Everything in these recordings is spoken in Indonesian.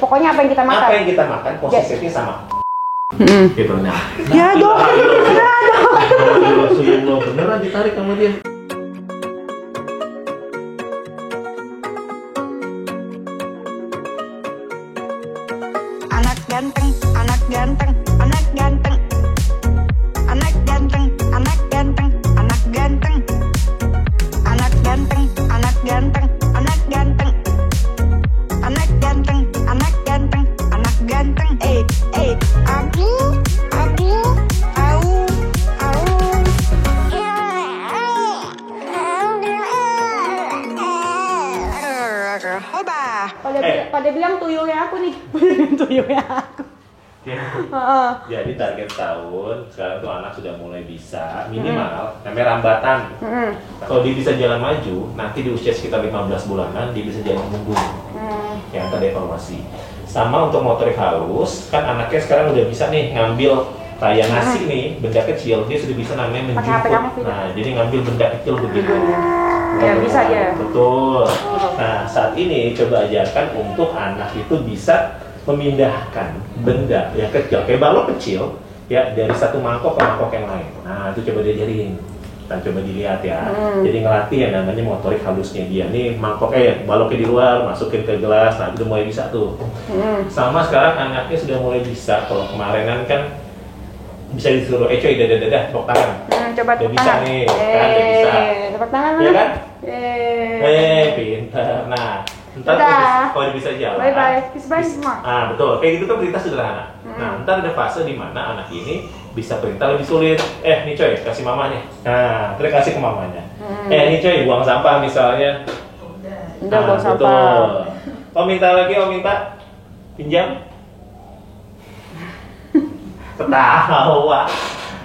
pokoknya apa yang kita makan. Apa yang kita makan posisinya sama. Gitu nah. Ya dong. Rasulullah beneran ditarik sama dia. Anak ganteng, anak ganteng, anak ganteng, anak ganteng, anak ganteng, anak ganteng, anak ganteng, anak ganteng, anak ganteng, anak ganteng, anak ganteng, anak ganteng. Abi, hoba. Pada bilang tuyulnya aku nih. Tuyulnya aku. Jadi target tahun sekarang tuh anak sudah mulai bisa minimal namanya rambatan. Kalau dia bisa jalan maju, nanti di usia sekitar 15 bulanan dia bisa jalan punggung. Yang ada evaluasi. Sama untuk motorik halus, kan anaknya sekarang udah bisa nih ngambil kayak nasi nih, benda kecil, dia sudah bisa namanya menjemput. Nah, jadi ngambil benda kecil begitu. Ya bisa ya. Betul. Nah, saat ini coba ajarkan untuk anak itu bisa memindahkan benda yang kecil, kayak balok kecil, ya dari satu mangkok ke mangkok yang lain. Nah, itu coba diajarin. Kita coba dilihat ya. Jadi ngelatih yang namanya motorik halusnya dia. Nih mangkoknya, baloknya di luar, masukin ke gelas. Nah, itu udah mulai bisa tuh. Sama sekarang anaknya sudah mulai bisa. Kalau kemarinan kan bisa disuruh, coy, dadah, tepuk tangan. Coba udah bisa tangan. nih, kan udah bisa. Tepuk tangan. Iya kan? Pintar. Nah, ntar kalau dia bisa jalan. Bye, kiss bye semua. Ah, betul. Kayak gitu kan perintah sederhana. Nah, ntar ada fase di mana anak ini bisa perintah lebih sulit. Nih coy, kasih mamanya. Nah, terus kasih ke mamanya. Nih coy, buang sampah misalnya. Udah buang sampah. Betul. Oh minta lagi, minta pinjam. Ketawa.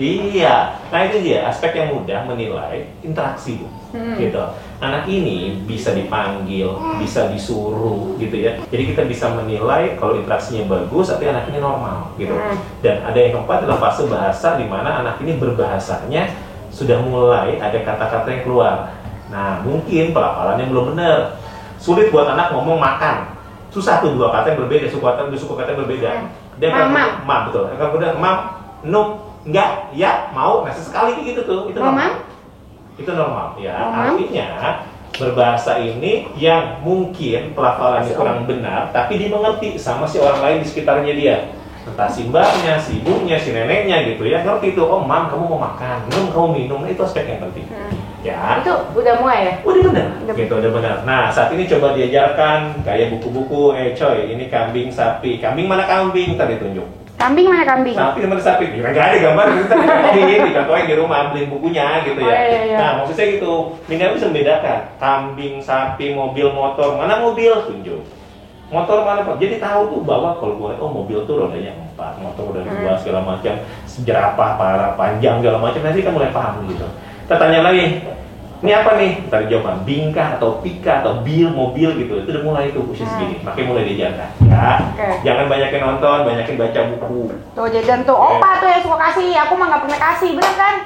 Iya, nah itu dia aspek yang mudah menilai interaksi, Bu. Gitu. Anak ini bisa dipanggil, bisa disuruh, gitu ya. Jadi kita bisa menilai kalau interaksinya bagus, artinya anak ini normal, gitu. Dan ada yang keempat adalah fase bahasa di mana anak ini berbahasanya sudah mulai ada kata-kata yang keluar. Nah, mungkin pelafalannya belum benar. Sulit buat anak ngomong makan. Susah tuh dua kata yang berbeda, suku kata yang berbeda. Dia mam, betul. Kemudian mam, nuk, enggak, ya, mau, nah sesekali gitu tuh, itu normal. Itu normal, ya. Artinya berbahasa ini yang mungkin pelafalannya kurang benar, tapi dimengerti sama si orang lain di sekitarnya dia. Entah si mbaknya, si ibunya, si neneknya gitu ya, ngerti tuh, oh mam kamu mau makan, kamu minum, itu aspek yang penting. Ya. Itu udah mulai ya? Udah benar, gitu udah benar. Nah saat ini coba diajarkan kayak buku-buku, coy, ini kambing, sapi, kambing mana kambing, tadi tunjuk. Kambing mana kambing? Sapi mana sapi? Ya nggak ada gambar, kita dicontohin di rumah, beliin bukunya gitu ya. Iya. Nah maksud saya gitu, minimal bisa membedakan kambing, sapi, mobil, motor, mana mobil, tunjuk. Motor mana Pak? Jadi tahu tuh bahwa kalau gue mobil tuh rodanya 4, motor udah 2 segala macam, jerapah, parah, panjang segala macam, nanti kan mulai paham gitu. Kita tanya lagi, ini apa nih? Ntar jawaban bingkah atau pika atau bil, mobil gitu. Itu udah mulai tuh usia segini, makanya mulai diajarkan ya. Jangan banyakin nonton, banyakin baca buku. Tuh jajan tuh, opa tuh yang suka kasih, aku mah nggak pernah kasih, bener kan?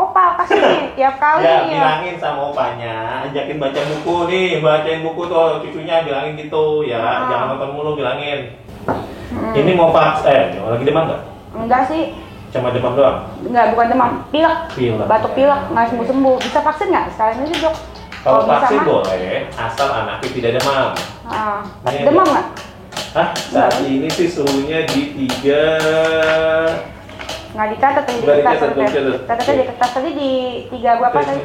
Opa kasih nih, tiap kali ya. Bilangin sama opanya, ajakin baca buku nih, bacain buku tuh cucunya, bilangin gitu ya. Jangan nonton mulu, bilangin. Ini mau lagi demam nggak? Enggak sih. Cuma demam doang? Enggak, bukan demam, pilek. Batuk pilek, nggak sembuh-sembuh. Bisa vaksin nggak? Sekarang ini dok. Kalau vaksin boleh, asal anaknya tidak demam. Demam nggak? Saat ini sih suhunya di 3. Nggak dicatat di kertas. Catatnya di kertas tadi di 3 berapa tadi?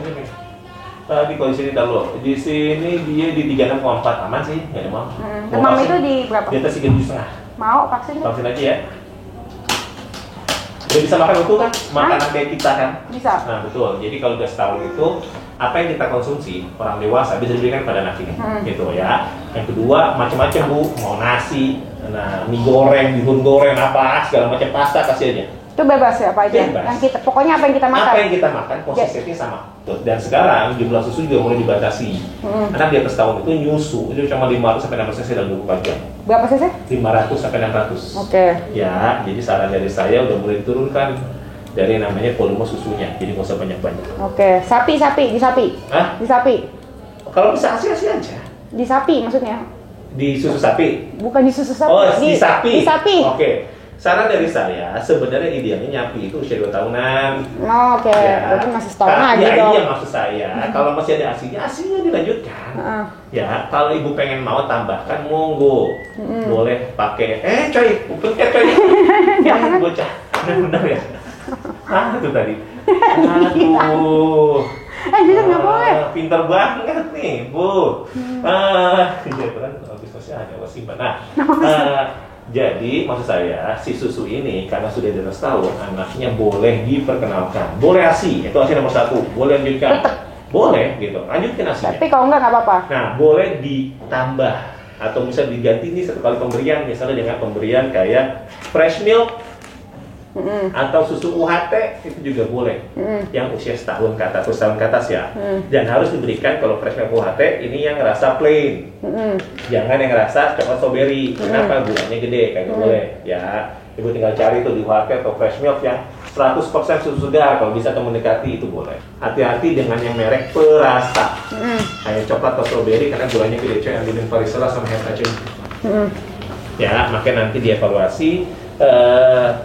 Tadi kalau di sini dulu. Di sini dia di 36,4, aman sih, nggak demam. Demam itu di berapa? Di atas 3,5. Mau vaksin? Vaksin aja ya. Udah bisa makan utuh kan? Makanan kayak kita kan? Bisa. Nah betul, jadi kalau udah setahun itu apa yang kita konsumsi orang dewasa bisa diberikan pada anak ini, gitu ya. Yang kedua macam-macam Bu, mau nasi, mie goreng, bihun goreng, apa segala macam pasta kasih aja. Itu bebas ya apa aja? Bebas. Yang kita, pokoknya apa yang kita makan? Apa yang kita makan konsistensinya sama. Dan sekarang jumlah susu juga mulai dibatasi. Anak di atas tahun itu nyusu itu cuma 500 sampai 600 cc dalam 24 jam. Berapa cc? 500 sampai 600. Oke. Ya, jadi saran dari saya udah mulai diturunkan dari namanya volume susunya. Jadi nggak usah banyak-banyak. Oke. Di sapi. Hah? Di sapi. Kalau bisa kasih aja. Di sapi maksudnya? Di susu sapi. Bukan di susu sapi. Oh, di sapi. Di sapi. Oke. Saran dari saya, sebenarnya idealnya nyapi itu usia 2 tahunan. Oh, oke. Berarti masih setahun lagi ya, dong. iya maksud saya. Kalau masih ada asinya dilanjutkan. Ya, kalau ibu pengen mau tambahkan, monggo. Boleh pakai. Coy, pencet coy. Jangan bocah. Benar ya. Itu tadi. Aduh. Bisa nggak boleh. Pinter banget nih, Bu. Iya kan, habis masih ada simpan. Jadi maksud saya si susu ini karena sudah di atas tahun, anaknya boleh diperkenalkan, boleh ASI, itu ASI nomor 1, boleh lanjutkan, boleh gitu, lanjutkan ASInya. Tapi kalau nggak apa-apa. Nah, boleh ditambah atau bisa diganti nih 1 kali pemberian, misalnya dengan pemberian kayak fresh milk atau susu UHT itu juga boleh, yang usia setahun ke atas, tahun ke atas ya. Dan harus diberikan kalau fresh milk UHT ini yang rasa plain, jangan yang rasa coklat strawberry. Kenapa? Gulanya gede, kagak boleh. Ya, ibu tinggal cari tuh di UHT atau fresh milk yang 100% susu segar, kalau bisa atau mendekati itu boleh. Hati-hati dengan yang merek perasa, kayak coklat atau strawberry karena gulanya gede coy, yang dimin varicella sama hepatitis. Ya, makanya nanti dievaluasi.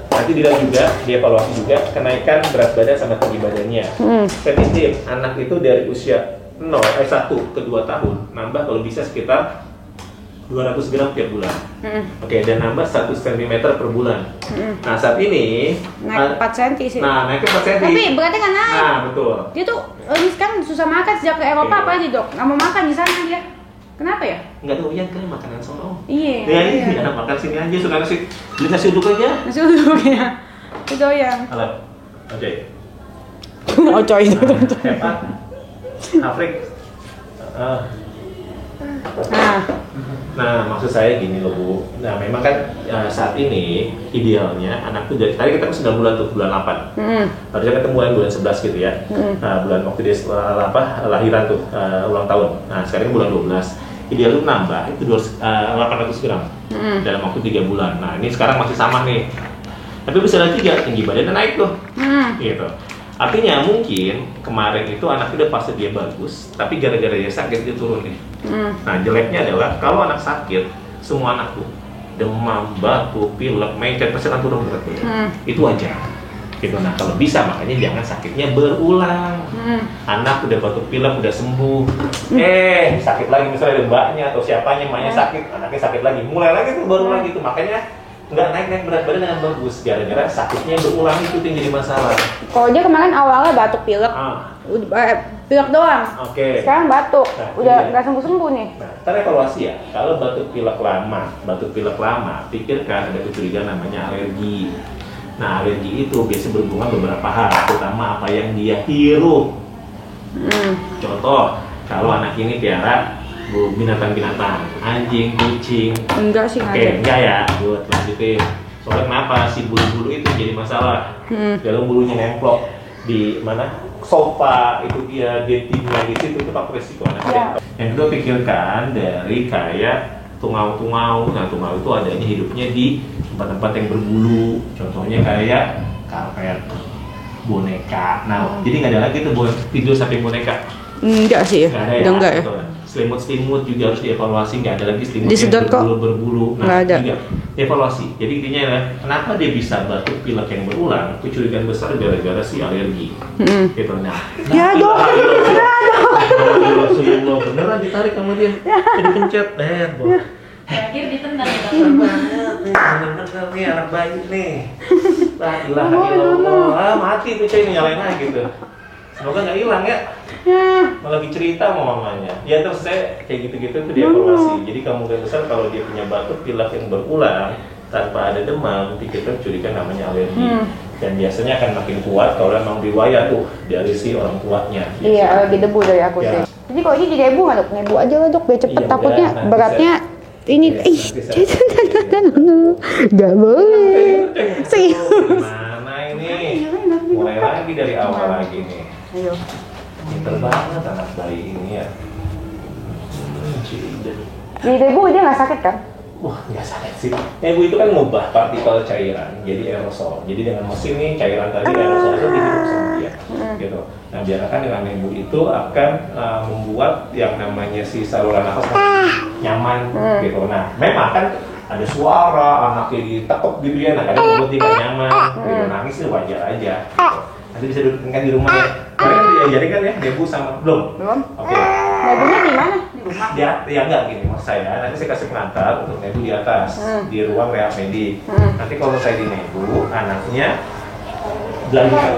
Nanti dilihat juga, dievaluasi juga kenaikan berat badan sama tinggi badannya. Statistik anak itu dari usia 1 ke 2 tahun nambah kalau bisa sekitar 200 gram tiap bulan. Oke, dan nambah 1 cm per bulan. Nah, saat ini Naik 4 cm sih. Nah, naiknya 4 cm. Tapi beratnya nggak naik. Nah, betul. Dia tuh ini sekarang susah makan sejak ke Eropa, apa aja dok? Nggak mau makan di sana dia. Kenapa ya? Nggak doyan kan makanan sono. Iya. Ya, makan sini aja, suka nasi. Beli nasi uduk aja. Nasi uduk ya. Itu doyan. Halo. Oke. Ocoy itu. Hebat. Afrik. Nah, maksud saya gini loh Bu. Nah, memang kan saat ini idealnya anak tuh dari tadi kita kan 9 bulan tuh, bulan 8. Harusnya ketemu yang bulan 11 gitu ya. Bulan waktu dia lahiran tuh, ulang tahun. Nah, sekarang bulan 12. Ideal itu nambah itu 800 gram dalam waktu 3 bulan. Nah, ini sekarang masih sama nih. Tapi bisa lagi juga tinggi badannya naik tuh. Gitu. Artinya mungkin kemarin itu anak udah fase dia bagus, tapi gara-gara dia sakit dia turun nih. Nah, jeleknya adalah kalau anak sakit, semua anak tuh demam, batuk, pilek, mencet pasti akan turun berat badan. Itu wajar. Gitu. Nah, kalau bisa makanya jangan sakitnya berulang. Anak udah batuk pilek udah sembuh, sakit lagi, misalnya ada mbaknya atau siapanya, emaknya sakit, anaknya sakit lagi, mulai lagi tuh baru lagi tuh. Makanya nggak naik berat badan dengan bagus, gara-gara sakitnya berulang itu yang jadi masalah. Kalau dia kemarin awalnya batuk pilek, pilek doang. Sekarang batuk, udah nggak sembuh-sembuh nih. Nah, ntar evaluasi ya. Kalau batuk pilek lama, pikirkan ada kecurigaan namanya alergi. Nah, alergi itu biasanya berhubungan beberapa hal, terutama apa yang dia hirup. Contoh, kalau anak ini piara binatang-binatang, anjing, kucing. Enggak sih, enggak ya. Buat lanjutin. Soalnya kenapa si bulu-bulu itu jadi masalah? Kalau bulunya nemplok di mana? Sofa itu dia tinggal di situ, itu faktor resiko anak. Yang kedua pikirkan dari kayak tungau-tungau. Nah, tungau itu adanya hidupnya di tempat-tempat yang berbulu. Contohnya kayak karpet, boneka. Nah, jadi nggak ada lagi tuh buat tidur samping boneka. Enggak sih, enggak ya. Selimut juga harus dievaluasi, nggak ada lagi selimut yang berbulu. Nah, ada. Juga evaluasi. Jadi intinya adalah kenapa dia bisa batuk pilek yang berulang? Kecurigaan besar gara-gara si alergi. Gitu. Nah, ya dong. Rasulullah beneran ditarik sama dia, jadi pencet, Terakhir ditendang ya. banget nih, bener-bener nih anak bayi nih. La ilaha illallah, mati tuh coy, nyalain lagi gitu. Semoga nggak hilang ya. Malah lagi cerita sama mamanya. Ya terus saya kayak gitu-gitu tuh dievaluasi. Jadi kemungkinan besar kalau dia punya batuk pilek yang berulang tanpa ada demam, pikirkan curiga namanya alergi. Dan biasanya akan makin kuat kalau memang riwayat tuh dari si orang tuanya. Iya, alergi debu dari aku sih. Jadi kalau ini jadi ibu nggak dok? Ibu aja lah dok, biar cepet. Takutnya beratnya ini, nggak boleh. Gimana ini? Mulai lagi dari awal lagi nih. Ayo. Pinter banget anak bayi ini ya. Jadi ibu dia nggak sakit kan? wah nggak sakit sih. Nebu itu kan ngubah partikel cairan jadi aerosol. Jadi dengan mesin nih cairan tadi aerosol itu dihirup sama dia, gitu. Nah biarkan dengan nebu itu akan membuat yang namanya si saluran nafas nyaman, gitu. Nah memang kan ada suara anaknya ditekuk gitu ya, nah kadang membuat dia nggak nyaman, gitu. Nangis itu wajar aja. Gitu. Nanti bisa dudukkan di rumah ya. Kalian diajarin kan ya nebu sama belum? Oke. Nebunya di mana? Di rumah. Ya enggak gini maksud saya. Nanti saya kasih pengantar untuk nebu di atas di ruang rehab medik. Nanti kalau saya di nebu, anaknya lanjutkan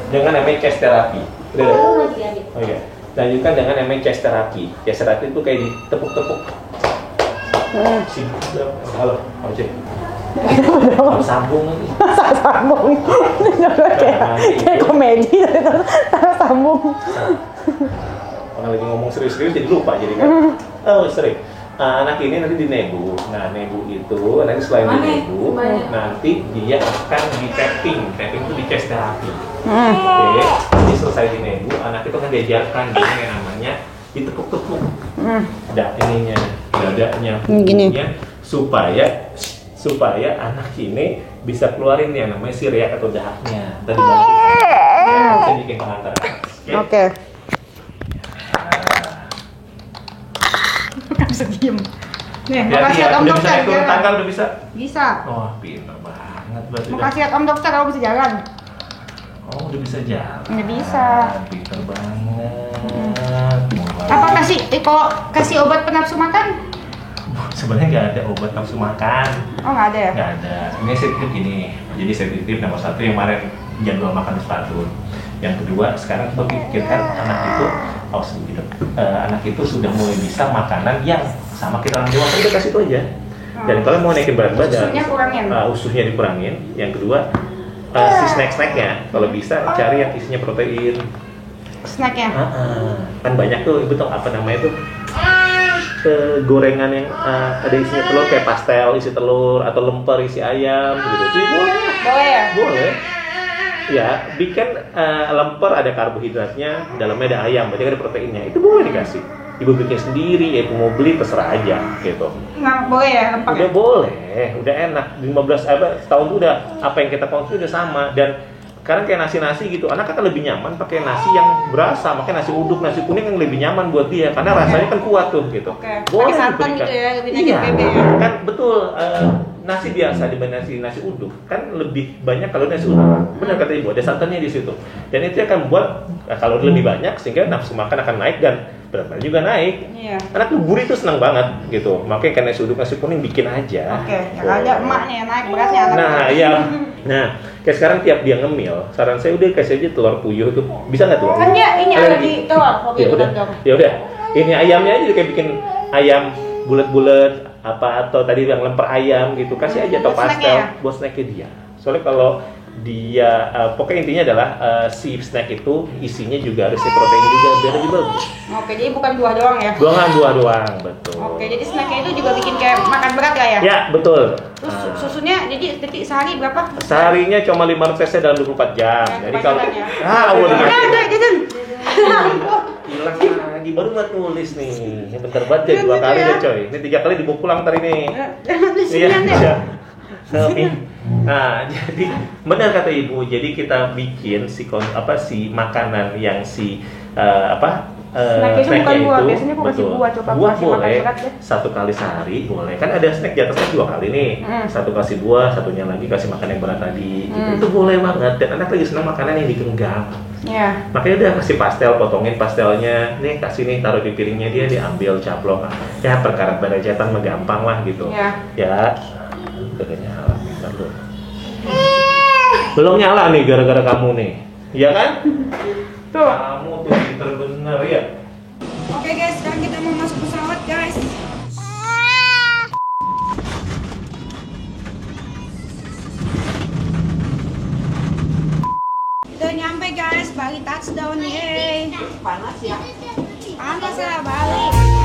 dengan namanya chest therapy. Udah. Oh iya. Lanjutkan dengan namanya chest therapy. Chest therapy itu kayak ditepuk-tepuk. Halo, Oce. Sambung lagi. Sambung. Kayak komedi taruh sambung. Orang lagi ngomong serius-serius jadi lupa jadi kan. Oh, sering. Anak ini nanti di nebu. Nah, nebu itu nanti selain di nebu, nanti dia akan di tapping. Tapping itu di chest therapy. Oke. Jadi selesai di nebu, anak itu akan diajarkan yang namanya ditekuk-tekuk. Ininya, dadanya, punggungnya supaya anak ini bisa keluarin yang namanya si riak atau dahaknya. Tadi saya bikin pengantar. Oke. Nggak bisa diem. Nih, makasih ya Om udah Dokter. Bisa turun tangga udah bisa? Bisa. Oh, pintar banget berarti. Makasih ya Om Dokter, kamu bisa jalan. Oh, udah bisa jalan. Udah bisa. Pintar banget. Apa kalau kasih obat penafsu makan? Sebenarnya nggak ada obat nafsu makan. Oh, nggak ada ya? Nggak ada. Ini saya titip gini. Jadi saya titip nomor 1 yang kemarin jadwal makan sepatu. Yang kedua, sekarang kita pikirkan anak itu anak itu sudah mulai bisa makanan yang sama kita orang dewasa, kita kasih itu aja. Dan kalau mau naikin berat badan, ususnya dikurangin. Yang kedua, si snack-snacknya kalau bisa cari yang isinya protein. Snacknya? Kan banyak tuh, ibu tau apa namanya tuh? Gorengan yang ada isinya telur kayak pastel isi telur atau lemper isi ayam gitu. Jadi boleh ya? Boleh. Ya, bikin lemper ada karbohidratnya, dalamnya ada ayam, berarti ada proteinnya. Itu boleh dikasih. Ibu bikin sendiri, ya ibu mau beli terserah aja gitu. Nggak boleh ya lemper? Udah boleh, udah enak. 15 tahun tuh udah apa yang kita konsumsi udah sama. Dan sekarang kayak nasi-nasi gitu, anak akan lebih nyaman pakai nasi yang berasa, makanya nasi uduk, nasi kuning yang lebih nyaman buat dia karena rasanya kan kuat tuh gitu. Boleh santan gitu ya, lebih nagih bebek ya. Kan betul, nasi biasa dibanding nasi uduk kan lebih banyak kalau nasi uduk. Benar kata ibu, ada santannya di situ. Dan itu akan membuat kalau lebih banyak sehingga nafsu makan akan naik dan berat badan juga naik. Iya. Anak tuh gurih tuh senang banget gitu. Makanya kan nasi uduk, nasi kuning bikin aja. Yang ada emaknya naik beratnya anak. Nah, iya. Nah, kayak sekarang tiap dia ngemil, saran saya udah kasih aja telur puyuh tuh. Bisa nggak telur? Kan dia ini ada di telur. Ya udah. Ini ayamnya aja kayak bikin ayam bulat-bulat atau tadi yang lemper ayam gitu. Kasih aja atau pastel buat snacknya dia. Soalnya kalau dia pokoknya intinya adalah si snack itu isinya juga harus protein juga biar lebih bagus. Oke, jadi bukan buah doang ya? Buah doang, betul. Oke, jadi snacknya itu juga bikin kayak makan berat ya? Ya, betul. Terus susunya jadi detik sehari berapa? Seharinya cuma 500 cc dalam 24 jam. Jadi kalau hilang lagi baru nggak tulis nih. Yang bentar banget ya 2 kali ya coy. Ini 3 kali dibawa pulang ntar ini. Iya. Nah, jadi benar kata ibu. Jadi kita bikin si makanan yang snacknya bukan buah. itu biasanya aku kasih buah, coba buah kasih boleh makan berat deh. 1 kali sehari boleh. Kan ada snack di atasnya 2 kali nih. 1 kasih buah, satunya lagi kasih makan yang berat tadi. Gitu. Itu boleh banget. Dan anak lagi senang makanan yang digenggam. Yeah. Makanya udah kasih pastel, potongin pastelnya. Nih kasih nih, taruh di piringnya dia, diambil caplok. Ya perkara berajatan mah gampang lah gitu. Ya. Udah nyala. Belum nyala nih gara-gara kamu nih. Iya kan? Tuh. Kamu tuh pinter bener ya. Oke guys, sekarang kita mau masuk pesawat guys. Udah nyampe guys, Bali touchdown nih. Panas ya? Panas ya Bali.